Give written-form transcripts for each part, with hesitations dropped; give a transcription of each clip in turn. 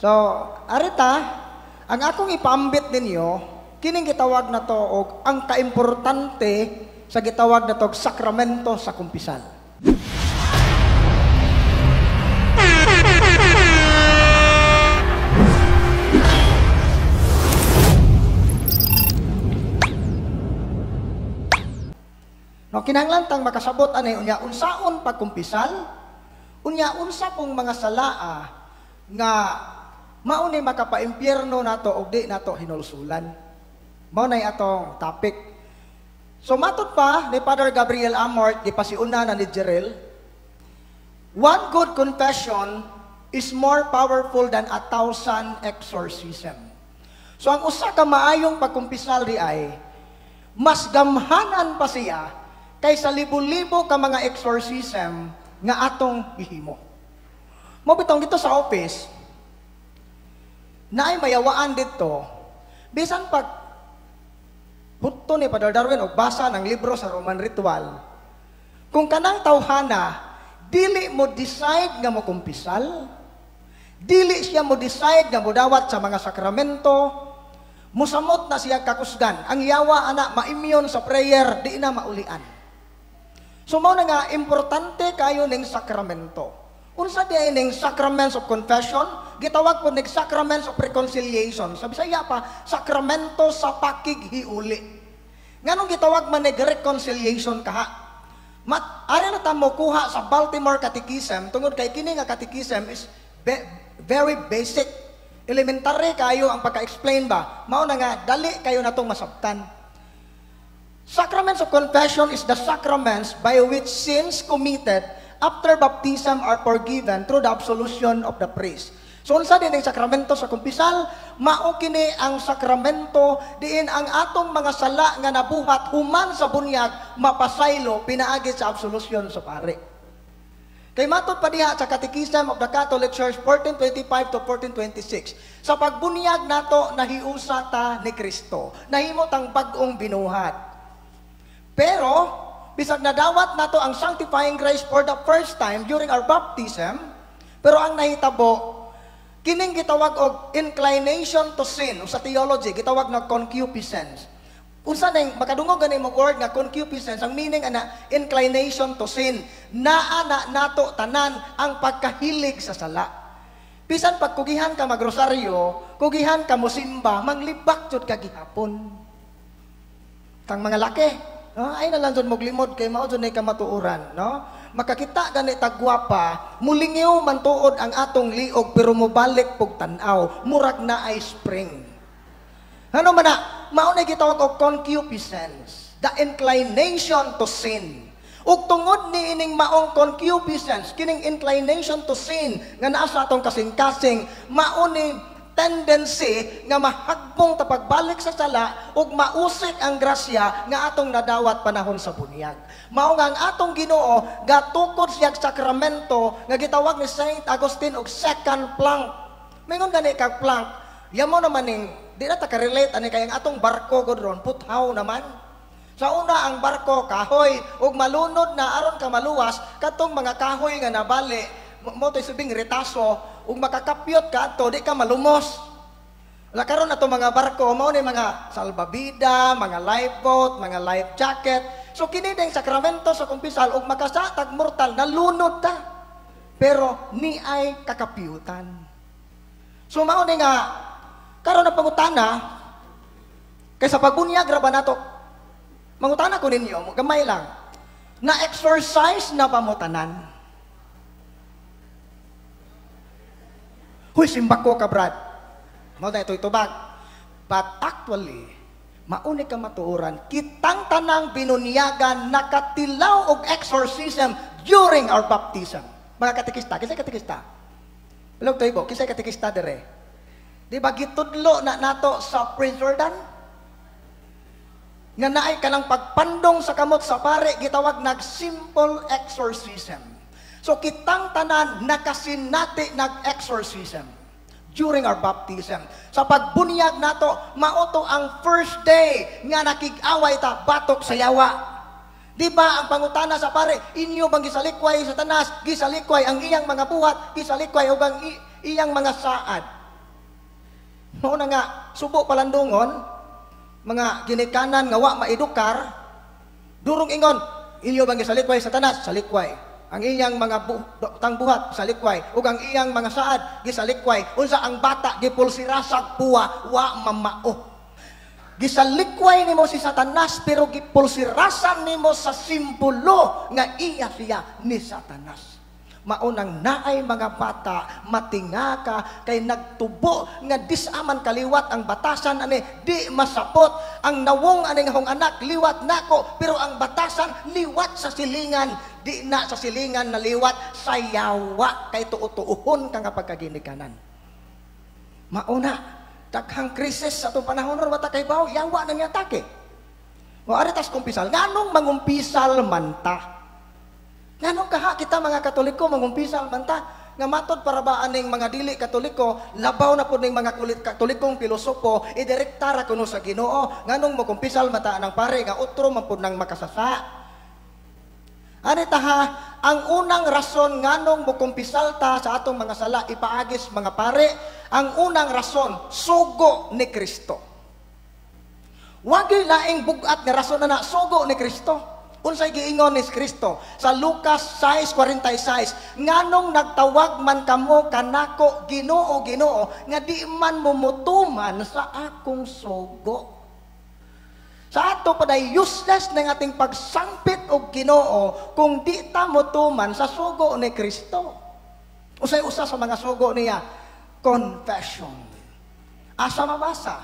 So, arita, ang akong ipambit ninyo, kining gitawag na to og ang kaimportante sa gitawag na to sakramento sa kumpisal. No, kinahanglan makasabot anay unya unsaon pagkumpisal, unya unsa pong mga salaa nga mao ni makapaimpyerno nato og di nato hinulsulan. Mao nay atong topic. So matud pa ni Father Gabriel Amort gipasiuna na ni Jerel, one good confession is more powerful than 1,000 exorcism. So ang usa ka maayong pagkumpisal di ay mas gamhanan pa siya kaysa libo-libo ka mga exorcism nga atong ihimo. Mo bitong dito sa office, naay mayawaan dito, bisan pag huto ni Padre Darwin o basa ng libro sa Roman Ritual, kung kanang tawhana, dili mo decide nga mo kumpisal, dili siya mo decide nga mo dawat sa mga sakramento, musamot na siya kakusgan. Ang yawa ana ma-immune sa prayer, di na maulian. So mao na nga importante kayo ning sakramento. Unsa di ay ning sacraments of confession, gitawag po ning sacraments of reconciliation. Sa Bisaya pa, sakramento sa pakighiuli. Nganong gitawag man ning reconciliation kaha? Ari na ta mo kuha sa Baltimore Catechism, tungod kay kini nga catechism is very basic. Elementary kayo ang pagka-explain ba? Mao na nga dali kayo natong masabtan. Sacraments of confession is the sacraments by which sins committed after baptism are forgiven through the absolution of the priest. So unsa din ang sakramento sa kumpisal? Mao kini ang sakramento diin ang atong mga sala nga nabuhat human sa bunyag mapasaylo pinaagi sa absolution sa pare. Kay matud pa diha sa Catechism of the Catholic Church 1425 to 1426, sa pagbunyag nato nahiusa ta ni Kristo, nahimo tang bag-ong binuhat. Pero, bisag nadawat nato ang sanctifying grace for the first time during our baptism, pero ang nahitabo, kining gitawag og inclination to sin, o sa theology, gitawag na concupiscence. Unsa nang makadungog ganing mo word nga concupiscence, ang meaning ana inclination to sin. Naa nato tanan ang pagkahilig sa sala. Bisan pag kugihan ka magrosaryo, kugihan ka mosimba, manglibak jud ka gihapon. Kang mga laki, no? Ay na lang dyan maglimod kay mao dyan ay kamatuuran, no? Makakita gani tagwapa, mulingiw man tuod ang atong liog pero mubalik pog tanaw, murag na ay spring. Ano man na, mao na gitawag og concupiscence, the inclination to sin. Ug tungod ni ining maong concupiscence, kining inclination to sin nga naa sa atong kasing-kasing, mao ni tendency nga mahagbong ta pagbalik sa sala ug mausik ang grasya nga atong nadawat panahon sa bunyag. Mao nga ang atong Ginoo gatukod siya sakramento nga gitawag ni Saint Augustine og second plank. Mingon gani kag plank, yamo naman ning di na ta ka-relate ani kay ang atong barko gud ron puthaw naman. Sa una ang barko kahoy ug malunod na aron ka maluwas katong mga kahoy nga nabali mo to'y subing retaso ug makakapyot ka ato di ka malumos. Wala karon ato mga barko mao ni mga salbabida, mga lifeboat, mga life jacket. So kini ding sakramento sa kumpisal ug makasatag mortal nalunod ta. Pero ni ay kakapyutan. So mao ni nga karon na pangutana kaysa pagbunyag ra ba nato. Mangutana ko ninyo, gamay lang. Na exercise na ba mo tanan? Huy, simbak ko ka, Brad. Mao na ito itubag. But actually, mauni ka matuuran, kitang tanang binunyagan nakatilaw og exorcism during our baptism. Mga katikista, kisay katikista? Hello, Toybo, kisay katikista dire? Di ba gitudlo na nato sa Prince Jordan? Nga naay ka lang pagpandong sa kamot sa pare, gitawag nag-simple exorcism. So kitang tanan nakasinati nag-exorcism during our baptism. Sa pagbunyag nato, mauto ang first day nga nakig-away ta batok sa yawa. Di ba ang pangutana sa pare, inyo bang gisalikway sa tanas, gisalikway ang iyang mga buhat, gisalikway o bang iyang mga saad. Mao na nga subo palandungon mga ginikanan nga wa maedukar durong ingon inyo bang gisalikway Satanas salikway ang iyang mga tangbuhat salikway ug ang iyang mga saad gisalikway unsa ang bata gipulsirasag puwa wa mamao gisalikway nimo si Satanas pero gipulsirasan nimo sa simbolo nga iya siya ni Satanas. Maunang naay mga bata matinga ka kay nagtubo nga disaman kaliwat ang batasan ani di masapot ang nawong ani nga hong anak liwat nako pero ang batasan liwat sa silingan di na sa silingan na liwat sa yawa kay tuutuuhon ka nga pagkaginikanan. Mauna daghang krisis sa atong panahon ron wata kay bawo yawa na niya atake. O aritas kumpisal nganong mangumpisal man ta? Nganong kaha kita mga Katoliko mangumpisal man ta nga matod para ba aning mga dili Katoliko labaw na pud ning mga Katolikong pilosopo idirektara kuno sa Ginoo nganong magumpisal mata nang pare nga utro man pud nang makasasa. Ani taha ang unang rason nganong magumpisal ta sa atong mga sala ipaagis mga pare ang unang rason sugo ni Kristo. Wagi laing bugat nga rason na sugo ni Kristo. Unsay giingon ni Kristo sa Lucas 6:46 nganong nagtawag man kamo kanako Ginoo Ginoo nga di man mumutuman sa akong sugo. Sa ato paday useless na ating pagsangpit og Ginoo kung di ta mutuman sa sugo ni Kristo. Usay usa sa mga sugo niya confession. Asa mabasa?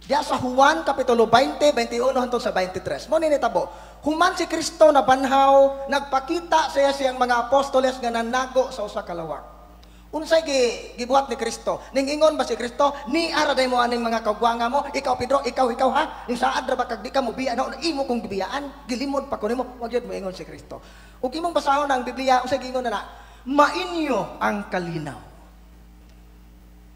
Diya sa Juan kapitulo 20, 21 hangtod sa 23. Mo ni nitabo. Human si Kristo na banhaw, nagpakita siya siyang mga apostoles nga nanago sa usa ka lawak. Unsay gibuhat ni Kristo? Ning ingon ba si Kristo, ni araday mo aning mga kagwanga mo, ikaw Pedro, ikaw ha? Ning saad ra ba kag di ka mo biya na imo kong gibiyaan, gilimod pa ko nimo. Wa gyud mo ingon si Kristo. Ug imong basahon ang Biblia, unsay giingon na mainyo ang kalinaw.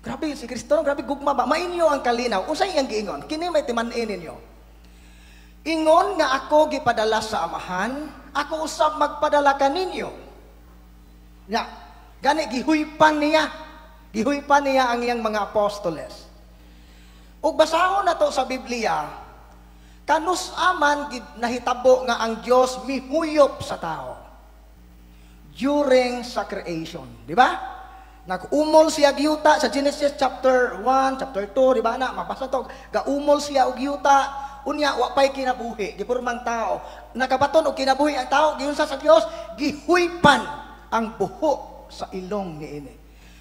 Grabe si Kristo, grabe gugma ba? Mainyo ang kalinaw. Unsay iyang giingon? Kini may timan-in ninyo. Ingon nga ako gipadala sa Amahan, ako usab magpadala kaninyo. Ya, gani gihuypan niya ang iyang mga apostoles. Ug basahon nato sa Biblia, kanus-aman nahitabo nga ang Dios mihuyop sa tao during sa creation, di ba? Nag-umol siya giyuta sa Genesis chapter 1, chapter 2, di ba na mabasa to, gaumol siya og giyuta. Unya wa pay kinabuhi gipurmang tao nakabaton og kinabuhi ang tao giunsa sa Dios gihuypan ang buho sa ilong niini.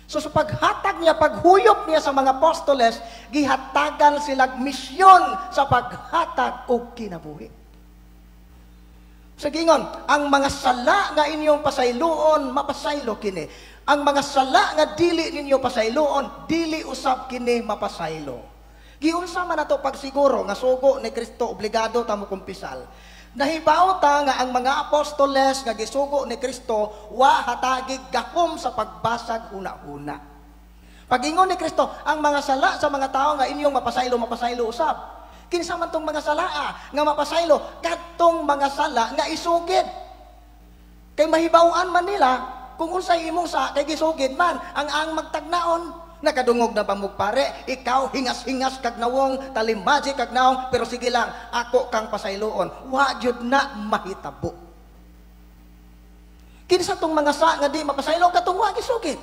So sa paghatag niya paghuyop niya sa mga apostoles gihatagan silang misyon sa paghatag og kinabuhi. Sa gingon ang mga sala nga inyong pasayloon mapasaylo kini. Ang mga sala nga dili ninyo pasayloon dili usab kini mapasaylo. Giunsa man nato pagsiguro nga sugo ni Kristo obligado ta mo kumpisal. Nahibaw ta nga ang mga apostoles nga gisugo ni Kristo wa hatagig gahom sa pagbasag una-una. Pag-ingon ni Kristo ang mga sala sa mga tao nga inyong mapasaylo usab. Kinsa man tong mga sala nga mapasaylo kadtong mga sala nga isugid. Kay mahibaw-an man nila kung unsay imong sa kay gisugid man ang magtagnaon. Nakadungog na pamugpare, ikaw hingas-hingas kag nawong talimaji kag nawong pero sige lang ako kang pasayloon. Wa jud na mahitabo. Kinsa tong mga sa nga di mapasaylo katong wa gisugid.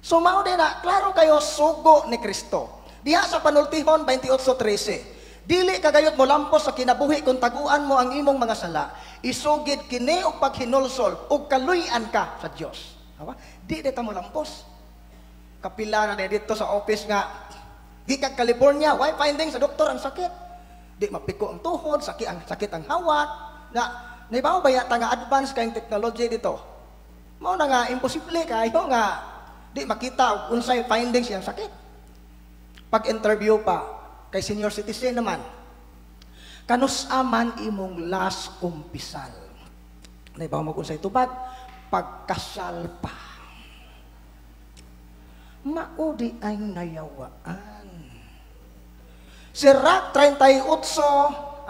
So mao din na klaro kayo sugo ni Kristo. Diha sa panultihon 28:13. Dili kagayot mo lampos sa kinabuhi kung taguan mo ang imong mga sala. Isugid kini og paghinulsol ug kaluy-an ka sa Dios. Di deta mo lampos. Kapila na dito sa office nga gikag California, why finding sa doktor ang sakit? Di mapiko ang tuhod, sakit ang hawak. Na naibaw ba yata nga advance kayong technology dito? Mao na nga imposible kayo nga di makita unsay findings yang sakit. Pag-interview pa kay senior citizen naman. Kanus-aman imong last kumpisal. Naibaw mo unsay tubag? Pagkasal pa. Maudi ay nayawaan. Sirach 38:15.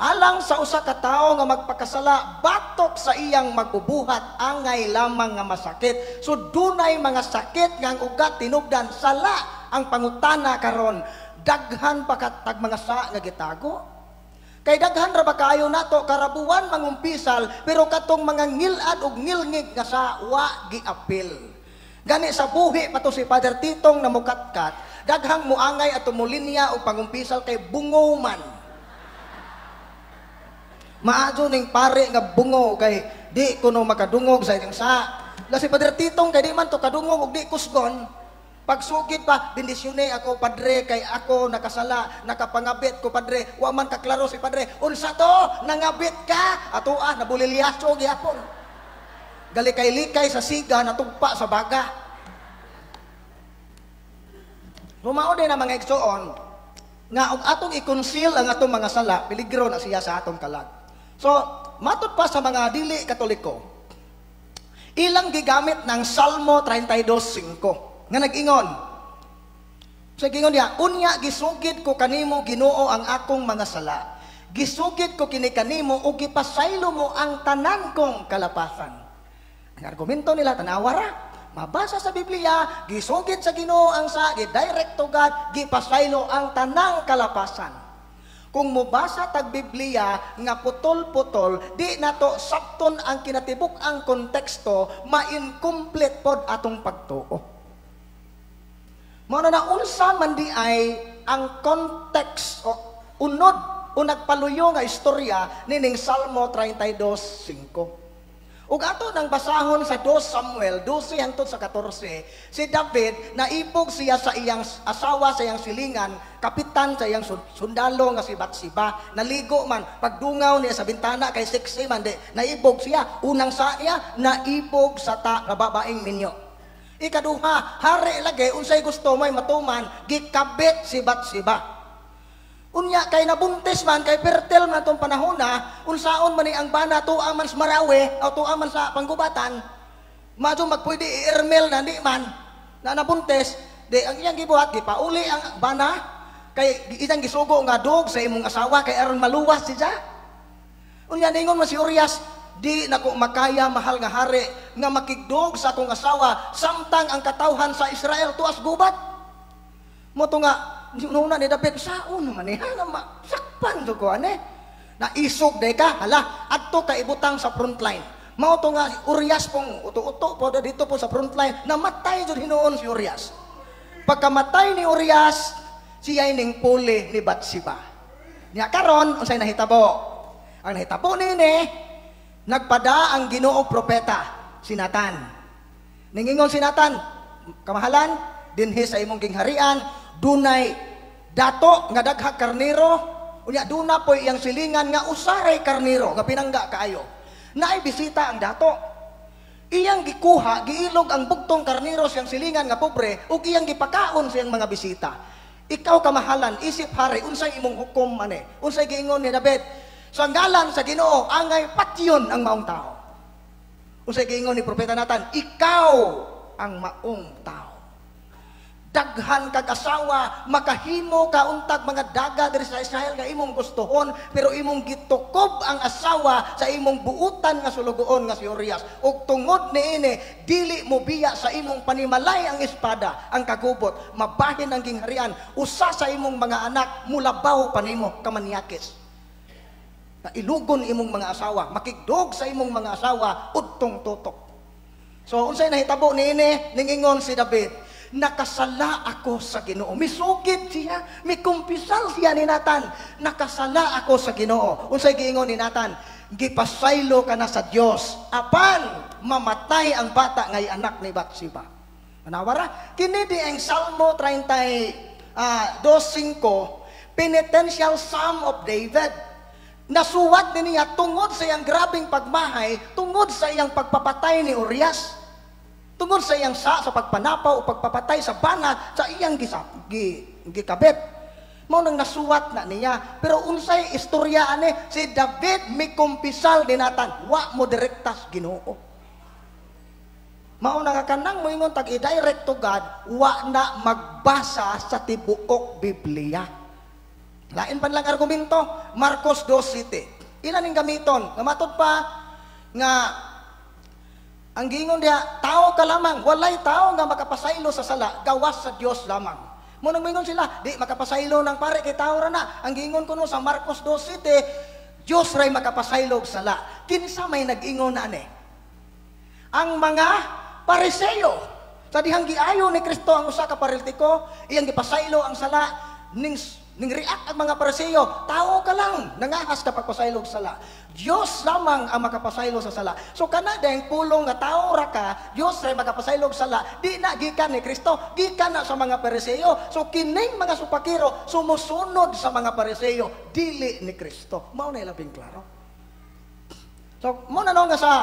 alang sa usa ka tawo nga magpakasala batok sa iyang magbubuhat angay lamang nga masakit. So dunay mga sakit nga ang ugat tinubdan, sala ang pangutana karon, daghan pa katag mga sa nga gitago. Kay daghan ra ba kaayo nato karabuan mangumpisal, pero katong mga ngilad ug ngilngig nga sa wa giapil. Gani sa buhi pato si Father Titong na mukatkat, daghang muangay at tumulinya o pangumpisal kay bungo man. Maadyo ning pare nga bungo kay di kuno makadungog sa ilang sa. La si Padre Titong kay di man to kadungog ug di kusgon. Pagsugid pa, bendisyone ako padre kay ako nakasala, nakapangabit ko padre. Wa man kaklaro si padre. Unsa to? Nangabit ka? Atoa nabulilyaso gyapon. Gali kay likay sa siga natugpa sa baga. Rumao din ang mga igsoon nga og atong i-conceal ang atong mga sala, peligro na siya sa atong kalag. So, matud pa sa mga dili Katoliko, ilang gigamit ng Salmo 32:5 nga nag-ingon. So, gingon niya, unya gisugid ko kanimo Ginoo ang akong mga sala. Gisugid ko kini kanimo ug gipasaylo mo ang tanan kong kalapasan. Ang argumento nila tanawara, mabasa sa Biblia, gisugid sa Ginoo ang sa, gi-direct to God, gipasaylo ang tanang kalapasan. Kung mubasa tag Biblia nga putol-putol, di nato sakton ang kinatibuk ang konteksto, ma-incomplete pod atong pagtuo. Mao na unsa man di ay ang context o unod o nagpaluyo nga istorya nining Salmo 32:5. Ug ato nang basahon sa 2 Samuel 12 hangtod sa 14, si David naipog siya sa iyang asawa, sa iyang silingan, kapitan sa iyang sundalo nga si Batsiba. Naligo man, pagdungaw niya sa bintana kay sexy man, di naipog siya. Unang sa iya, naipog sa babaeng minyo. Ikaduha, hari lagi unsay gusto may matuman, gikabit si Batsiba. Unya kay nabuntis man, kay fertile man itong panahon na, unsaon man ang bana, tuang man sa Marawi, o tuang man sa panggubatan, madyo magpwede i-irmel na di man, na nabuntis, di ang iyang gibuhat, gipauli ang bana, kay isang gisugo nga dog sa imong asawa, kay aron maluwas siya. Unya ningon man si Urias, di nako makaya mahal nga hari, nga makigdog sa akong asawa, samtang ang katawhan sa Israel tuas gubat. Moto nga, nuna ni David, saon naman eh, nga masakpan to ko, na isog day ka, hala, adto ka ibutang sa frontline. Mao to nga, Urias pong, uto-uto po, dito po sa frontline, namatay dyan hinoon si Urias. Pagkamatay ni Urias, siya ning puli ni Batsiba. Niya karon, unsay nahitabo? Ang nahitabo nini, nagpada ang Ginoong propeta, si Nathan. Ningingon si Nathan, kamahalan, dinhi sa imong gingharian, dunay dato nga dagha karniro, unya duna po iyang silingan nga usaray karniro nga pinangga kaayo. Naay bisita ang dato. Iyang gikuha, giilog ang bugtong karniro siyang silingan nga pobre ug iyang gipakaon siyang mga bisita. Ikaw kamahalan, isip hari, unsay imong hukom ane? Unsay giingon ni David? Sa ngalan sa Ginoo, angay patyon ang maong tao. Unsay giingon ni propeta Nathan? Ikaw ang maong tao. Daghan kag asawa, makahimo ka untag mga daga diri sa Israel nga imong gustuhon, pero imong gitukob ang asawa sa imong buutan nga sulugoon nga si Urias. Ug tungod niini, dili mo biya sa imong panimalay ang espada, ang kagubot, mabahin ang gingharian, usa sa imong mga anak mulabaw panimo kamanyakis. Ilugon imong mga asawa, makigdog sa imong mga asawa udtong tutok. So unsay nahitabo niini? Ningingon si David, nakasala ako sa Ginoo. Misugid siya, mikumpisal siya ni Nathan. Nakasala ako sa Ginoo. Unsay giingon ni Nathan? Gipasaylo ka na sa Dios. Apan mamatay ang bata ngay anak ni Batsiba. Manawara, kini di ang Salmo 32:5, penitential Psalm of David. Nasuwat din niya tungod sa iyang grabing pagmahay, tungod sa iyang pagpapatay ni Urias. Tungod sa iyang sa pagpanapaw o pagpapatay sa banat sa iyang gikabit. Mao nang nasuwat na niya. Pero unsay istorya ani, si David may kumpisal ni Nathan, wa mo direktas Ginoo. Mao na nga kanang moingon tag i-direct to God, wa na magbasa sa tibuok Biblia. Lain pa lang argumento, Marcos 2:7. Ilan ning gamiton? Namatod pa nga ang gingon diha, tao ka lamang, walay tao nga makapasaylo sa sala, gawas sa Dios lamang. Mo nang mingon sila, di makapasaylo ng pare kay tao ra na. Ang gingon kuno sa Marcos 2:7, Dios ray makapasaylo og sala. Kinsa may nag-ingon na ani? Ang mga Pariseo. Sa dihang giayo ni Kristo ang usa ka paralitiko, iyang gipasaylo ang sala ning react ang mga Pariseo, tao ka lang, nangahas ka pagpasaylo og sala. Dios lamang ang makapasaylo sa sala. So kana dayang pulong nga tao ra ka, Dios ray makapasaylo og sala, di na gikan ni Kristo, gikan na sa mga Pariseo. So kining mga supakiro sumusunod sa mga Pariseo, dili ni Kristo. Mao na labing klaro. So mo na nga sa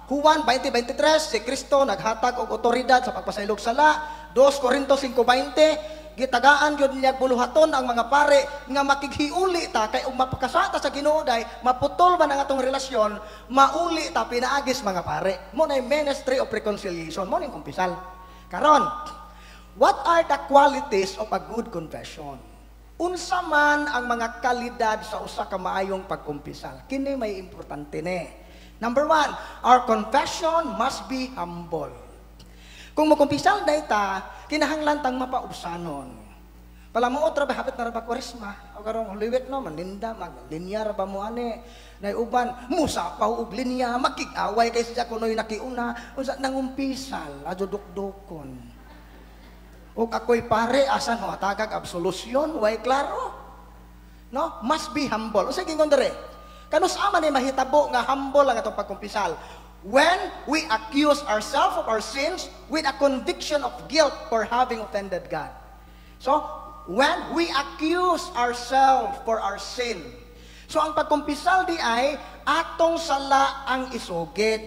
Juan 20:23, si Kristo naghatag og otoridad sa pagpasaylo og sala. 2 Corintios 5:20, gitagaan gyud niya buluhaton ang mga pare nga makighiuli ta kay ug mapakasata sa Ginoo day maputol man ang atong relasyon, mauli ta pinaagis mga pare. Mo nay ministry of reconciliation, mo ning kumpisal. Karon, what are the qualities of a good confession? Unsa man ang mga kalidad sa usa ka maayong pagkumpisal? Kini may importante ni. Number 1, our confession must be humble. Kung makumpisal dayta, kinahanglan tang mapaubsanon. Palamuot ra ba hapit na ra ba Kwaresma? O karong liwit no maninda maglinya ra ba mo ani? Nay uban musapaw og linya, makig-away kay siya kunoy nakiuna, unsa nangumpisal, adyo dukdukon. Og ako'y pare asan ho tagag absolusyon, way klaro. No, must be humble. Unsa gingon dire? Kanus ama ni mahitabo nga humble ang atong pagkumpisal. When we accuse ourselves of our sins with a conviction of guilt for having offended God. So, when we accuse ourselves for our sin. So, ang pagkumpisal di ay atong sala ang isugid.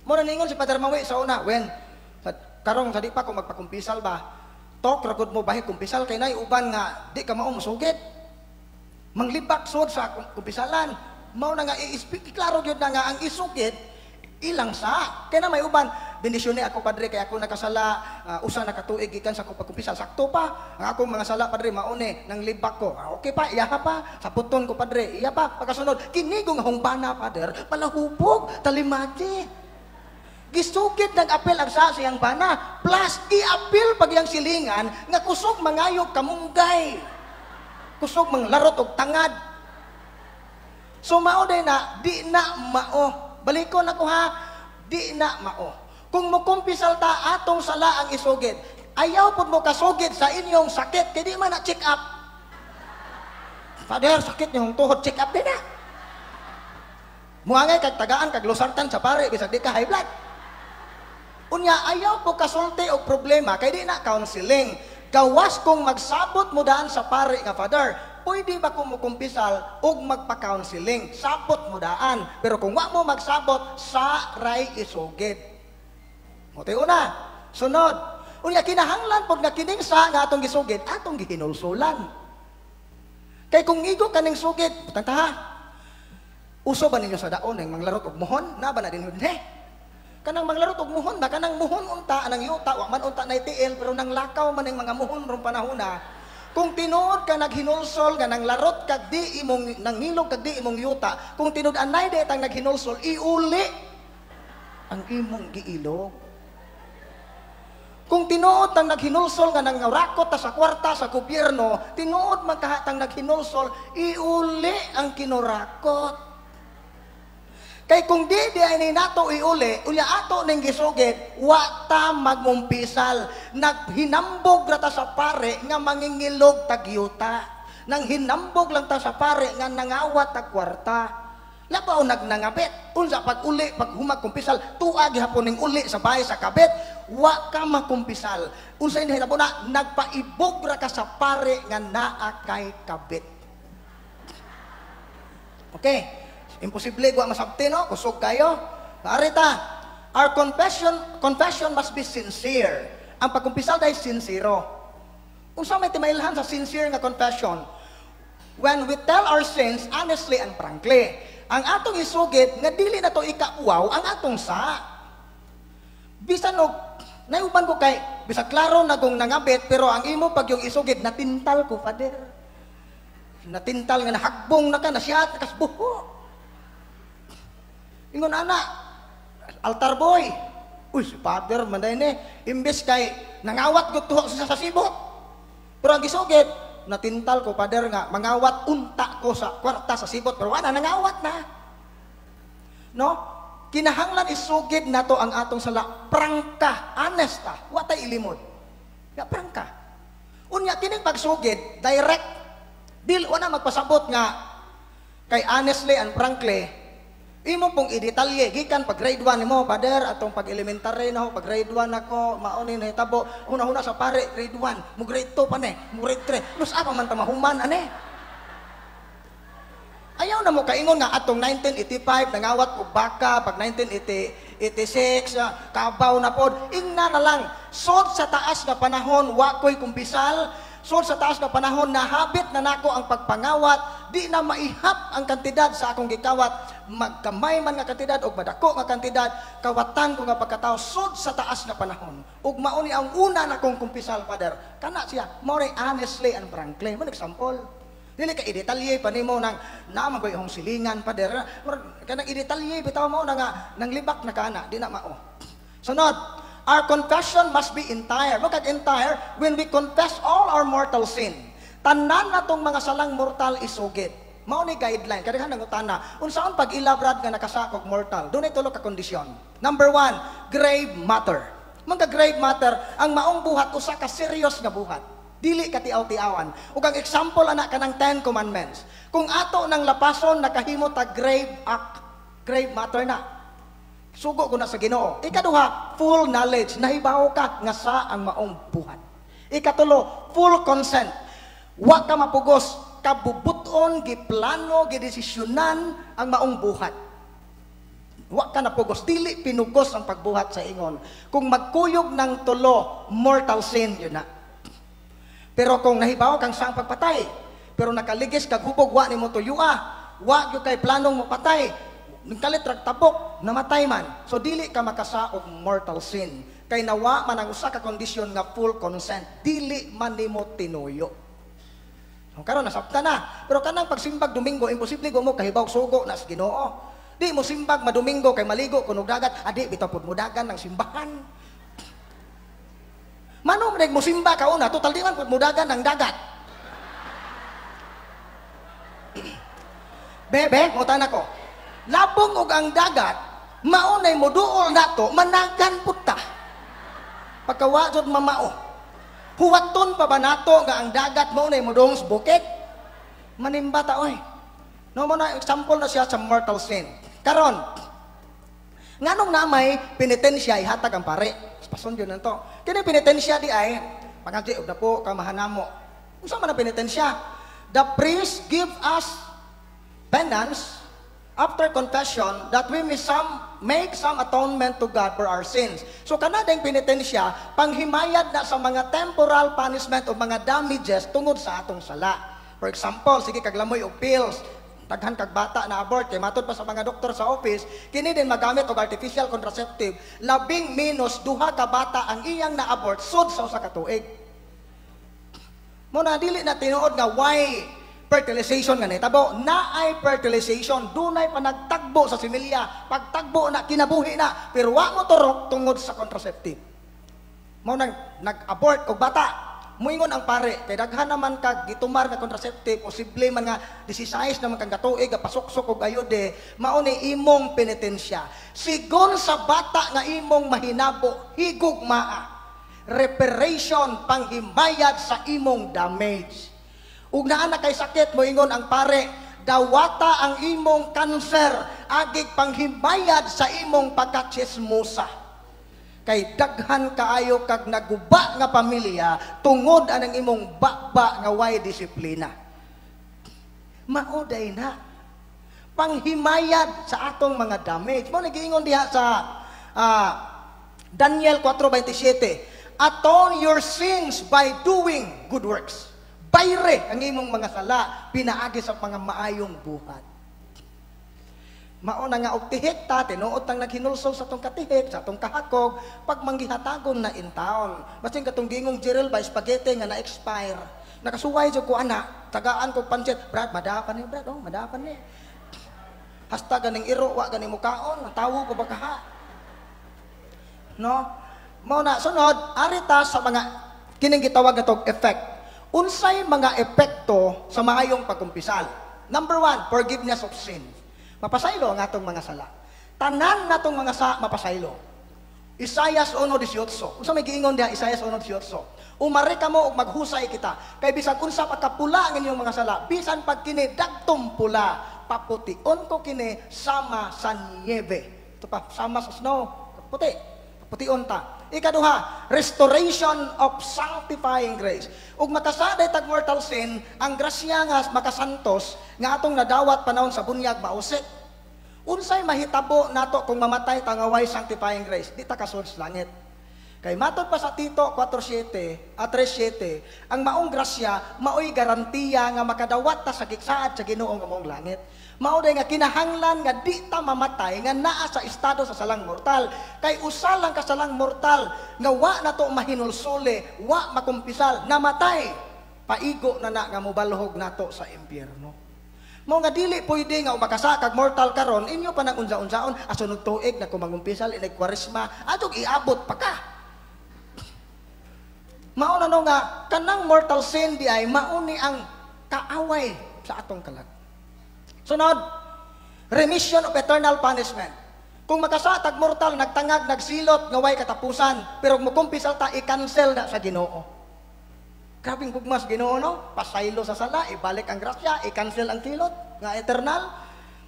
Mura ningon si Padre Mawi sa una, when karong sa di pa kung magpakumpisal ba, talk ragod mo bahi kumpisal kay nay uban nga di ka mao musugid. Manglibak sud sa kumpisalan. Mao na nga i-speak klaro gyud na nga ang isugid ilang sa kay na may uban bendisyon ako padre kay ako nakasala usa na katuig gikan sa akong pagkumpisal sakto pa ang akong mga sala padre maune nang libak ko okay pa iya pa sa puton ko padre iya pa pagkasunod kinigong humbana padre palahubog talimati gisugid nag-apel ang sa siyang bana plus i-apel pag yang silingan nga kusog mangayog kamunggay kusog mang larot og tangad. So mao day na di na mao. Balikon ako ha, di na mao. Kung mukumpisal ta atong sala ang isugid, ayaw pud mo kasugid sa inyong sakit kay di man na check up. Father, sakit niyong tuhod, check up din na. Muangay kag tagaan kag losartan sa pare bisag di ka high blood. Unya ayaw po kasulti og problema kay di na counseling. Gawas kung magsabot mo daan sa pare nga father, pwede ba kung mukumpisal og magpa-counseling? Sabot mo daan. Pero kung wa mo magsabot, sa ray isugid. Mote una, sunod. Unya kinahanglan pag nakining sa nga atong gisugid, atong gihinulsulan. Kay kung igo kaning sugid, tantaha. Uso ba ninyo sa daon ng manglarot og muhon? Na ba na din he? Kanang manglarot og muhon ba kanang muhon unta anang yuta wa man unta na itiil pero nang lakaw man ang mga muhon ron panahona kung tinuod ka naghinulsol nga nang larot kag di imong nangilog kag di imong yuta kung tinuod anay di tang naghinulsol iuli ang imong giilog kung tinuod tang naghinulsol nga nang rakot ta sa kwarta sa gobyerno tinuod man tang naghinulsol iuli ang kinurakot. Kay kung di ay ni nato iuli, unya ato ning gisugid, wa ta magmumpisal. Naghinambog ra ta sa pare nga mangingilog tag yuta. Nang hinambog lang ta sa pare nga nangawat tag kwarta. Labaw nagnangabit. Unsa pag uli, pag humag kumpisal, tuag gihapon ning uli sa bahay sa kabit, wa ka makumpisal. Unsa ini hitabo na nagpaibog ra ka sa pare nga naa kay kabit. Okay? Imposible gwa masabti no, kusog kayo. Arita, our confession must be sincere. Ang pagkumpisal dahil sincero. Unsa may timailhan sa sincere nga confession? When we tell our sins honestly and frankly, ang atong isugid nga dili na to ikauwaw ang atong sa. Bisan og nayuban ko kay bisa klaro na kung nangabit pero ang imo pag yung isugid natintal ko father. natintal nga nahagbong na ka, nasyat, nakasbuho. Ingon ana, altar boy. Uy, si Father, manday ni, imbes kay nangawat ko tuho sa sibot. Pero ang gisugid, natintal ko, Father, nga, mangawat unta ko sa kwarta sa sibot. Pero wala, nangawat na. No? Kinahanglan isugid na to ang atong sala. Prangka, honest ta, watay ilimod. Nga, prangka. Unya, kining pagsugid, direct, dili wala magpasabot nga, kay honestly and frankly, imo pong i-detalye, gikan pag grade 1 mo, Father, atong pag elementary na ho, pag grade 1 ako, mauni na hitabo, una-una sa pare, grade 1, mo grade 2 pa ne, mo grade 3, nus apa man tamahuman, ane? Ayaw na mo kaingon nga atong 1985, nangawat ko baka, pag 1986, kabaw na pod, ingna na lang, sod sa taas na panahon, wakoy kumbisal, sod sa taas na panahon, nahabit na nako ang pagpangawat, di na maihap ang kantidad sa akong gikawat, magkamay man nga kantidad o madako nga kantidad, kawatan ko nga pagkatao sud sa taas na panahon. Ug mauni ang una na kong kumpisal, Father. Kana siya, more honestly and frankly. Mo example. Dili ka i-detalye pa nimo nang naman ko yung silingan, Father. Kanang i-detalye bitaw mo na nga nang libak na kana, di na mao. Sunod, our confession must be entire. Look at entire when we confess all our mortal sin. Tanan na tong mga salang mortal isugid. Mao ni guideline. Kadaghan nang utana. Unsaon pag ilabrad nga nakasakop mortal? Dunay tulo ka kondisyon. Number 1, grave matter. Mga grave matter, ang maong buhat usa ka serious nga buhat. Dili ka tiaw-tiawan. Ug ang example ana kanang 10 commandments. Kung ato nang lapason nakahimo ta grave act, grave matter na. Sugo ko na sa Ginoo. Ikaduha, full knowledge. Nahibaw ka nga sa ang maong buhat. Ikatulo, full consent. Wa ka mapugos, kabubuton, giplano, gidesisyonan ang maong buhat. Wa ka napugos, dili pinugos ang pagbuhat sa ingon. Kung magkuyog ng tulo, mortal sin yun na. Pero kung nahibaw kang sang pagpatay, pero nakaligis kag hubog, wa ni mo tuyua, wa gyud kay planong mapatay, nagkalit rag tabok, namatay man. So dili ka makasaog mortal sin. Kay nawa man ang usa ka kondisyon nga full consent, dili man nimo tinuyo. Karon nasabta na. Pero kanang pagsimbag Domingo, imposible go mo kahibaw sugo na sa Ginoo. Di mo simbag madomingo kay maligo kuno dagat, adi bitaw pud mo dagan ng simbahan. Mano mo simba ka una, total di man pud mo dagan ng dagat. Bebe, ngutan ako. Labong og ang dagat, maunay mo duol nato, managan pud ta. Pagkawa jud mamao. Huwaton pa ba nato nga ang dagat mo na mo dong sa bukid? Manimba ta oy. No mo na example na siya sa mortal sin. Karon, nganong namay penitensya ihatag ang pare. Pason yun nanto. Kini penitensya di ay pangadi og dapo ka mahanamo. Unsa man ang penitensya? The priest give us penance after confession that we may make some atonement to God for our sins. So kanadang penitensya, panghimayad na sa mga temporal punishment o mga damages tungod sa atong sala. For example, sige kaglamoy og pills, daghan kag bata na abort, kay matod pa sa mga doktor sa office, kini din magamit og artificial contraceptive, labing minus duha ka bata ang iyang na-abort sud sa usa ka tuig. Mo na dili na tinuod nga why fertilization nga nitabo, naay fertilization, dunay pa nagtagbo sa similya, pagtagbo na kinabuhi na, pero wa mo turok tungod sa contraceptive. Mo nang nag-abort og bata, muingon ang pare, kay daghan naman kag gitumar nga contraceptive, posible man nga 16 naman kang katuig, pasuksok og ayode, mao ni imong penitensya. Sigon sa bata nga imong mahinabo, higugmaa, reparation, panghimayad sa imong damage. Ug naa na kay sakit, moingon ang pare, dawata ang imong kanser, agig panghimayad sa imong pagkatsismusa. Kay daghan kaayo kag naguba nga pamilya tungod anang imong bakba nga way disiplina. Mauday na panghimayad sa atong mga damage. Mo nagiingon diha sa Daniel 4:27, atone your sins by doing good works. Bayre ang imong mga sala, pinaagi sa mga maayong buhat. Mauna nga og tihik ta, tinuod tang naghinulsol sa tong katihik, sa tong kahakog, pag manggihatagon na in town. Basin katong gingong Gerald by spaghetti nga na-expire. nakasuway jud ko ana, tagaan ko pancit, Brad, madapan ni Brad, oh, madapan ni. Hasta ganing iro, wa ganing mukaon, tawo ko ba kaha? No? Mao na sunod, arita sa mga kining gitawag natog effect. Unsay mga epekto sa maayong pagkumpisal? Number 1, forgiveness of sin. Mapasaylo ang atong mga sala. Tanan natong mga mapasaylo. Isaias 1:18. Unsa may giingon diha Isaias 1:18? Umari ka mo ug maghusay kita. Kay bisan unsa pagkapula ang inyong mga sala, bisan pag kini dagtong pula, papution ko kini sama sa niebe. Ito pa, sama sa snow, puti. Pution ta. Ikaduha, restoration of sanctifying grace. Ug makasaday tag mortal sin, ang grasya nga makasantos nga atong nadawat panahon sa bunyag mausit. Unsay mahitabo nato kung mamatay tangaway sanctifying grace? Di ta kasulod sa langit. Kay matod pa sa Tito 4:7 at 3:7, ang maong grasya maoy garantiya nga makadawat ta sa giksaad sa Ginoo nga maong langit. Mao day nga kinahanglan nga di ta mamatay nga naa sa estado sa salang mortal. Kay usa lang ka salang mortal nga wa nato mahinulsole, wa makumpisal, namatay. Paigo na nga mobalhog nato sa impyerno. Mao nga dili pwede nga umakasa kag mortal karon inyo pa nang unsa-unsaon asunod tuig na kumangumpisal inay kwaresma atog iabot pa ka. Mao na no nga kanang mortal sin di ay mao ni ang kaaway sa atong kalag. Sunod, remission of eternal punishment. Kung makasatag mortal, nagtangag, nagsilot, ngaway katapusan, pero mukumpisal ta, i-cancel na sa Ginoo. Grabing gugmas Ginoo, no? Pasaylo sa sala, ibalik ang grasya, i-cancel ang silot, nga eternal.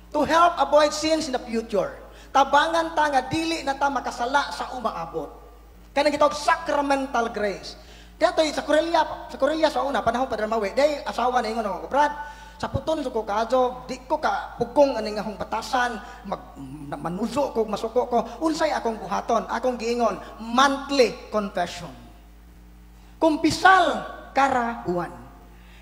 To help avoid sins in the future. Tabangan ta nga dili na ta makasala sa umaabot. Kaya nagitawag sacramental grace. Dito sa Korea sa una, panahon pa dramawi, day asawa na ingon ako, Brad, sa puton ko kadto di ko ka pugkong aning ahong batasan manuso ko masuko ko unsay akong buhaton akong giingon monthly confession kumpisal karahuan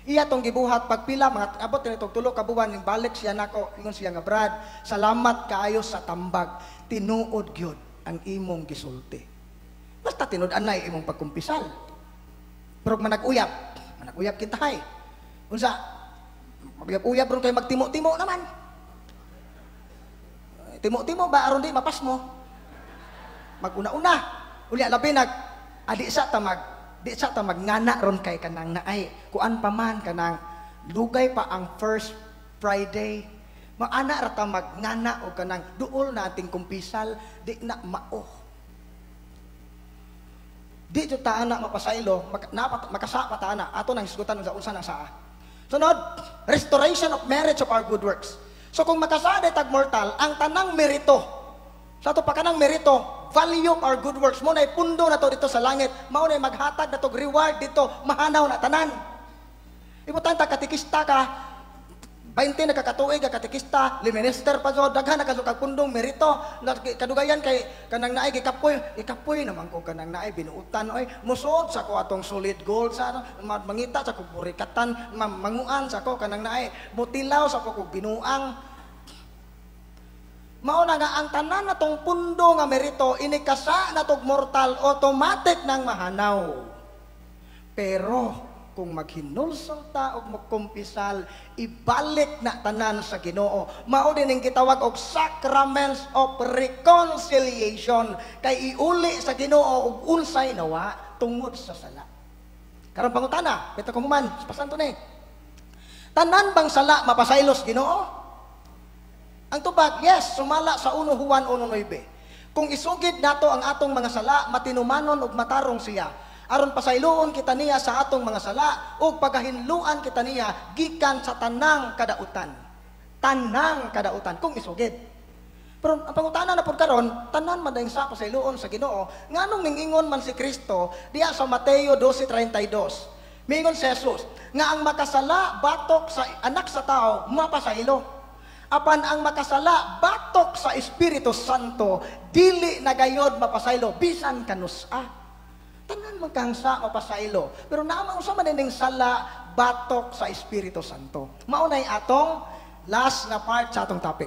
iya tong gibuhat pagpila mga abot nitong 3 ka buwan ning balik siya nako ingon siya nga Brad salamat kaayo sa tambag tinuod gyud ang imong gisulti basta tinud-an na imong pagkumpisal pero manag-uyab kita hay unsa uyab-uyab ron kayo magtimo-timo naman. Timo-timo ba aron di mapas mo? Maguna-una. Unya labi adi sa ta magngana ron kay kanang naay. Kuan pa man kanang lugay pa ang first Friday. Maana ra ta magngana o kanang duol na ating kumpisal di na mao. Di jud ta ana mapasaylo, makasa pa ta ana ato nang hisgutan unsa na saa. Sunod, restoration of merit of our good works. So kung makasada tag mortal, ang tanang merito, sa ito pa kanang merito, value of our good works, mo na ipundo na to dito sa langit, mao na maghatag na to reward dito, mahanaw na tanan. Ibutan ta katikista ka, 20 nakakatuig ka katikista, liminister pa so, daghan nakasukag pundong merito, kadugayan kay kanang naay ikapoy naman ko kanang naay binuutan oy, musod sa ko atong solid gold sa mangita sa ko burikatan, manguan sa ko kanang naay, butilaw sa ko binuang. Mao na nga ang tanan natong pundo nga merito inikasa natog mortal automatic nang mahanaw. Pero kung maghinulsol ta og magkumpisal ibalik na tanan sa Ginoo mao din ang gitawag og sacraments of reconciliation kay iuli sa Ginoo og unsay nawa tungod sa sala karon pangutana bitaw ko man pasanto ni tanan bang sala mapasaylos Ginoo ang tubag yes sumala sa 1 Juan 1:9 kung isugid nato ang atong mga sala matinumanon og matarong siya aron pasayloon kita niya sa atong mga sala ug pagahinluan kita niya gikan sa tanang kadautan kung isugid. Pero ang pangutana na pud karon tanan man dayong sa pasayloon sa Ginoo nganong ningingon man si Kristo diya sa Mateo 12:32 mingon si Jesus nga ang makasala batok sa anak sa tao mapasaylo apan ang makasala batok sa Espiritu Santo dili na gayod mapasaylo bisan kanusa. Tanan magkangsa mapasaylo. Pero naman sa maning sala batok sa Espiritu Santo. Maunay atong last na part sa atong topic.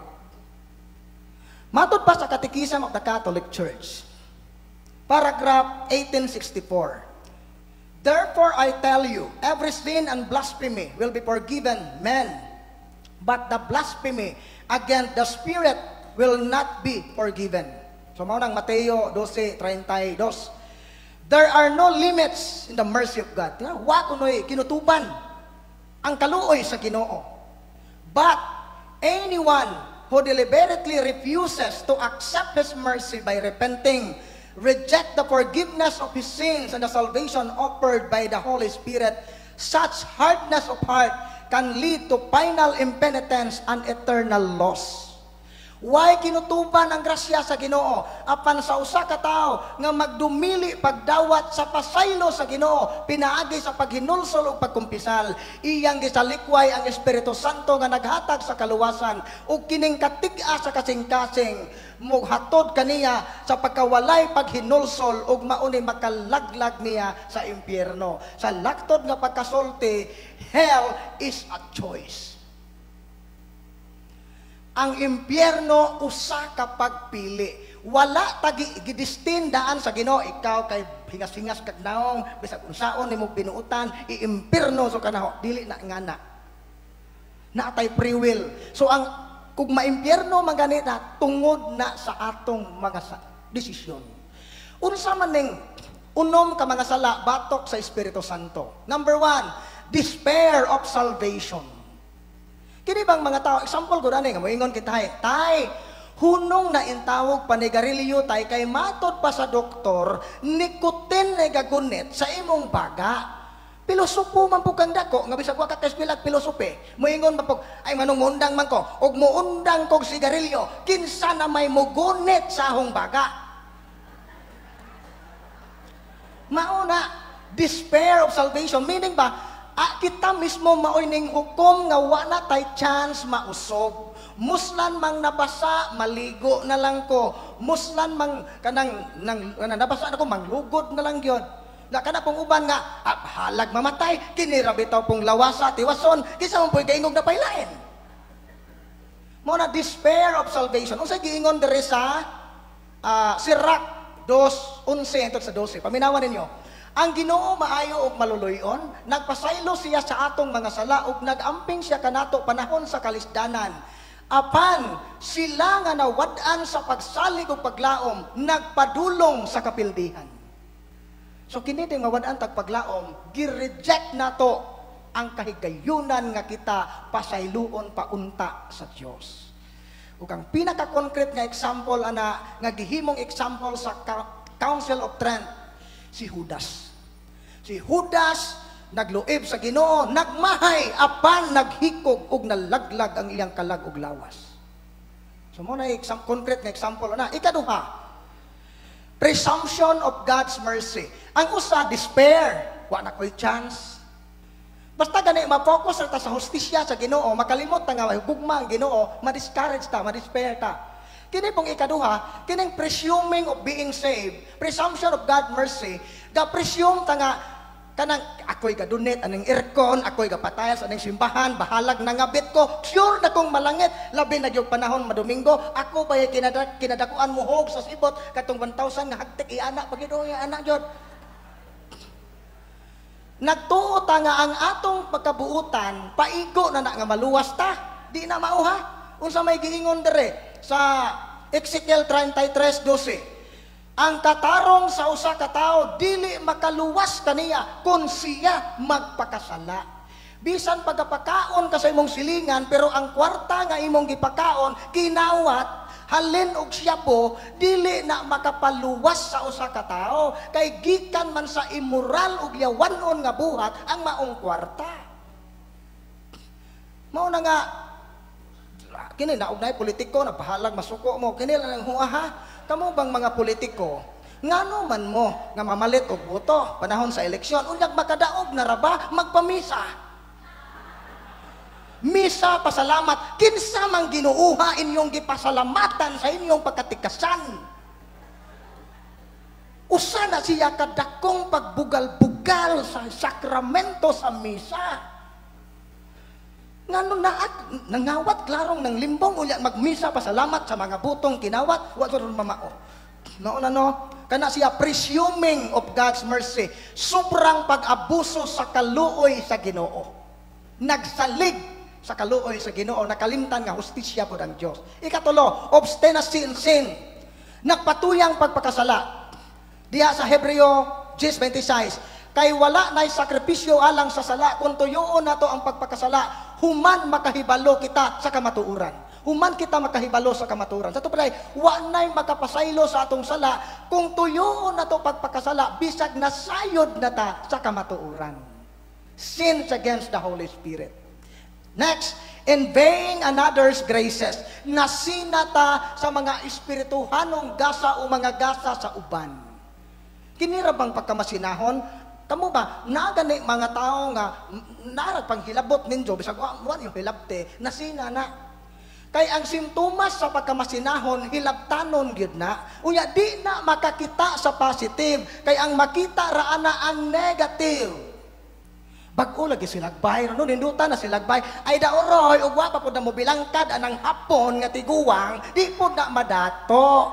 Matod pa sa Catechism of the Catholic Church. Paragraph 1864. Therefore I tell you, every sin and blasphemy will be forgiven men, but the blasphemy against the Spirit will not be forgiven. So mao nang Mateo 12:32. There are no limits in the mercy of God. Wa kunoy kinutuban ang kaluoy sa Ginoo. But anyone who deliberately refuses to accept His mercy by repenting, reject the forgiveness of his sins and the salvation offered by the Holy Spirit, such hardness of heart can lead to final impenitence and eternal loss. Why kinutuban ang grasya sa Ginoo apan sa usa ka tawo nga magdumili pagdawat sa pasaylo sa Ginoo pinaagi sa paghinulsol ug pagkumpisal, iyang gisalikway ang Espiritu Santo nga naghatag sa kaluwasan ug kining katig-a sa kasing-kasing mughatod kaniya sa pagkawalay paghinulsol ug mauni makalaglag niya sa impyerno. Sa laktod nga pagkasulti, hell is a choice. Ang impyerno usa ka pagpili. Wala tagi gidistindaan sa Ginoo ikaw kay hingas-hingas kag naong bisag unsaon nimo binuutan iimpyerno so kanaho dili na ngana. Naatay free will. So ang kung maimpyerno man gani na tungod na sa atong mga desisyon. Unsa man ning unom ka mga sala batok sa Espiritu Santo. Number 1, despair of salvation. Kini bang mga tao, example ko dani nga moingon kita tay, hunong na intawog panigarilyo tay kay matod pa sa doktor, nikotin na gagunit sa imong baga. Pilosopo man po kang dako, nga bisag wa ka kasbilag pilosope. Moingon man po, ay manungundang man ko, og muundang kog sigarilyo, kinsa na may mugunit sa ahong baga. Mauna, despair of salvation, meaning ba, kita mismo maoy ning hukom nga wala tay chance mausog. Muslan mang nabasa, maligo na lang ko. Muslan mang kanang nabasa na ko, manglugod na lang yun. Na kana pong uban nga, halag mamatay, kinirabi taw pong lawasa, tiwason, kisa mong po'y kaingog na pailain. Mo na despair of salvation. Unsa giingon diri sa Sirach 2:11 sa 12. Paminawan ninyo. Ang Ginoo maayo og maluluyon, nagpasaylo siya sa atong mga sala ug nagamping siya kanato panahon sa kalisdanan. Apan sila nga nawad-an sa pagsalig ug paglaom, nagpadulong sa kapildihan. So kini ding mawad-an tag paglaom, gi-reject nato ang kahigayunan nga kita pasayloon paunta sa Dios. Ug ang pinaka-concrete nga example ana nga gihimong example sa Council of Trent, si Judas. Si Judas nagluib sa Ginoo, nagmahay apan naghikog ug nalaglag ang iyang kalag ug lawas. So mo na concrete nga example na. Ikaduha, presumption of God's mercy. Ang usa, despair, wa na koy chance. Basta gani ma-focus ta sa hustisya sa Ginoo, makalimot ta nga gugma ang Ginoo, ma-discourage ta, ma-despair ta. Kini pong ikaduha, kining presuming of being saved, presumption of God's mercy, ga-presume ta nga kanang ako'y gadunit aning aircon, ako'y gapataya sa aning simbahan, bahalag nangabit ko, sure na kong malangit, labi na yung panahon madomingo, ako ba yung kinadakuan muhog sa sibot, katong 1,000 nga hagtik i-anak, pag-idong i-anak yun. Nagtuo ta nga ang atong pagkabuutan, paigo na nga maluwas ta, di na mauha. Unsa may giingon dire sa Ezekiel 33:12. Ang katarong sa usa ka tawo dili makaluwas kaniya kun siya magpakasala. Bisan pagapakaon ka sa imong silingan pero ang kwarta nga imong gipakaon kinawat, halin og siyabo, dili na makapaluwas sa usa ka tawo kay gikan man sa immoral ug yawanon nga buhat ang maong kwarta. Mao na nga kini naugnay politiko na bahalag masuko mo kini lang huaha. Kamo bang mga politiko ngano man mo nga mamalit og boto panahon sa eleksyon unyag makadaog na raba magpamisa. Misa pasalamat kinsa mang ginuuha inyong gipasalamatan sa inyong pagkatikasan. Usa na siya kadakong pagbugal-bugal sa sakramento sa misa. Ngano nangawat klarong ng limbong unya magmisa pasalamat sa mga butong kinawat wa ron mamao. Nauna no, kana siya presuming of God's mercy, sobrang pag-abuso sa kaluoy sa Ginoo. Nagsalig sa kaluoy sa Ginoo, nakalimtan nga hustisya po ng Diyos. Ikatulo, obstinacy in sin. Nagpatuyang pagpakasala. Diya sa Hebreo 10:26, kay wala na'y sakripisyo alang sa sala, kung tuyoon na to ang pagpakasala, human makahibalo kita sa kamatuuran. Human kita makahibalo sa kamaturan. Sa ito pala, wa na'y makapasaylo sa atong sala, kung tuyoon na to pagpakasala, bisag nasayod na ta sa kamatuuran. Sins against the Holy Spirit. Next, invading another's graces. Nasinata sa mga espirituhanong gasa o mga gasa sa uban. Kinira bang pagkamasinahon? Kamu ba, nagani mga tao nga, narag hilabot ninyo, bisag, wala yung hilabte, nasina na. Kay ang simptomas sa pagkamasinahon, hilabtanon gyud na. Unya, di na makakita sa positive, kay ang makita raana ang negative. Bago lagi silagbay, no, nindutan na silagbay, ay daoroy, ugwa pa po na mo bilangkad anang hapon nga tiguwang, di po na madato.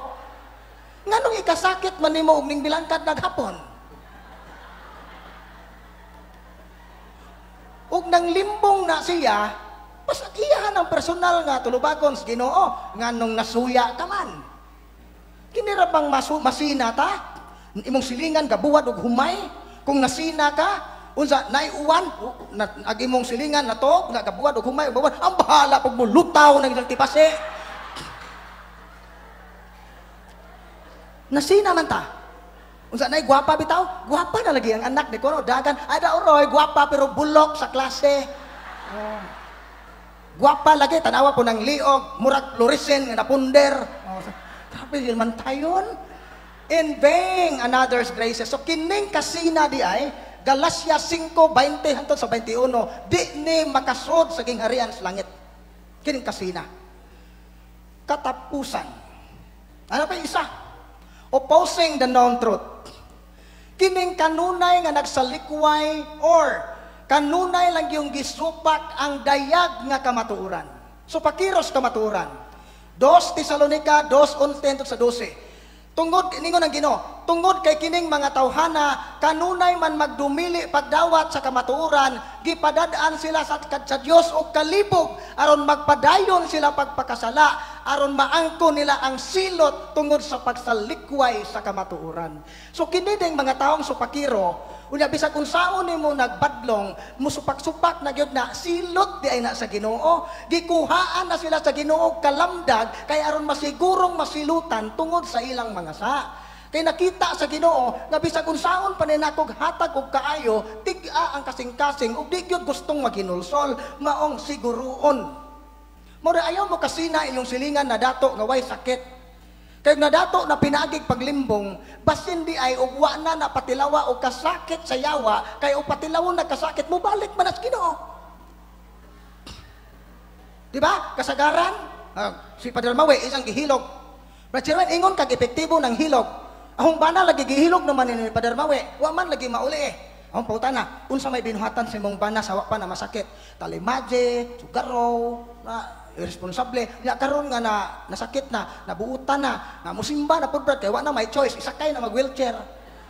Nga nung ikasakit man nimo og ning bilangkad naghapon. Ug nang limbong na siya, basta iyahan ang personal nga tulubagon sa Ginoo, nga nung nasuya ka man. Kinira bang masina ta? Imong silingan gabuwad og humay, kung nasina ka, unsa naiuwan ag imong silingan na to nagabuwad og humay buwan ang bahala pag mulutaw nang ilang tipase. Nasina man ta. Unsa nay gwapa bitaw? Gwapa na lagi ang anak ni kuno dagan ay daoroy gwapa pero bulok sa klase. Oh. Gwapa lagi tanawa po ng liog murag fluorescent nga napunder. Oh. Grabe man tayon. Invading another's graces. So kining kasina di ay Galacia 5:20 hangtod sa 21, di ni makasod sa gingharian sa langit. Kining kasina. Katapusan. Ano pa isa? Opposing the known truth. Kining kanunay nga nagsalikway or kanunay lang yung gisupak ang dayag nga kamatuuran. So pakiros kamatuuran. 2 Tesalonica 2:11 sa 12. Tungod ningon ang Ginoo, tungod kay kining mga tawhana kanunay man magdumili pagdawat sa kamatuoran, gipadadaan sila sa Dios og kalibog aron magpadayon sila pagpakasala, aron maangko nila ang silot tungod sa pagsalikway sa kamatuoran. So kini ding mga taong supakiro, unya bisag unsaon nimo nagbadlong, musupak-supak na gyud na silot di ay na sa Ginoo, gikuhaan na sila sa Ginoo kalamdag kay aron masigurong masilutan tungod sa ilang mga sa. Kay nakita sa Ginoo nga bisag unsaon pa ninakog hatag og kaayo, tig-a ang kasing-kasing ug di gyud gustong maginulsol, maong siguruon. Mura ayaw mo kasina inyong silingan na dato nga way sakit. Kay nadato na pinagig paglimbong, basin di ay ugwa na napatilawa o kasakit sa yawa, kay o patilawon na kasakit mo balik man as Ginoo. Di ba? Kasagaran, si Padre Mawe isang gihilog. Brother ingon kag epektibo ng hilog. Ahong bana lagi gihilog naman ni Padre Mawe, wa man lagi mauli eh. Ahong pautana, unsa may binuhatan sa imong bana sa wa pa na masakit? Talimaje, sugaro, na irresponsable. Ya karon nga na nasakit na, nabuutan na musimba na pud brad kay wa na may choice, isakay na mag-wheelchair.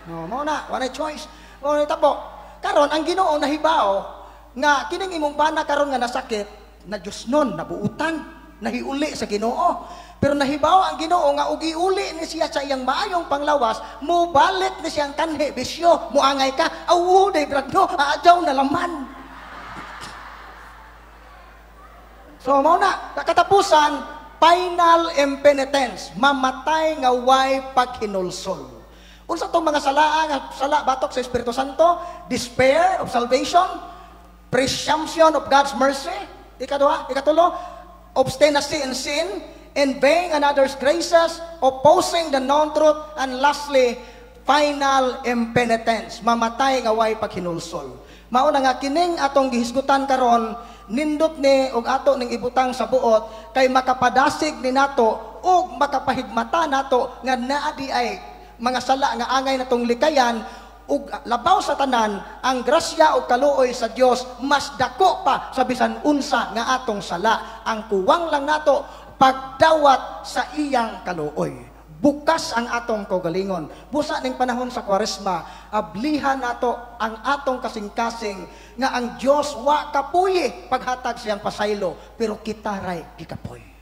No, mao na, wa na choice. O tabo. Karon ang Ginoo nahibaw nga kining imong bana karon nga nasakit, na Dios nun nabuutan, nahiuli sa Ginoo. Pero nahibaw ang Ginoo nga ugi-uli ni siya sa iyang maayong panglawas, mubalik ni siyang kanhi bisyo, muangay ka, awu day brad no, aadyaw na laman. So mao na, katapusan, final impenitence, mamatay nga way paghinulsol. Unsa tong mga sala batok sa Espiritu Santo? Despair of salvation, presumption of God's mercy, ikatulo, obstinacy in sin, invading another's graces, opposing the known truth, and lastly, final impenitence, mamatay nga way paghinulsol. Mao na nga kining atong gihisgutan karon, nindot ni og ato ning ibutang sa buot kay makapadasig ni nato ug makapahigmata nato nga naa di ay mga sala nga angay natong likayan ug labaw sa tanan ang grasya o kaluoy sa Dios mas dako pa sa bisan unsa nga atong sala. Ang kuwang lang nato pagdawat sa iyang kaluoy. bukas ang atong kaugalingon. Busa ning panahon sa Kwaresma, ablihan nato ang atong kasing-kasing nga ang Dios wa kapuyi paghatag siyang pasaylo, pero kita ray gikapoy.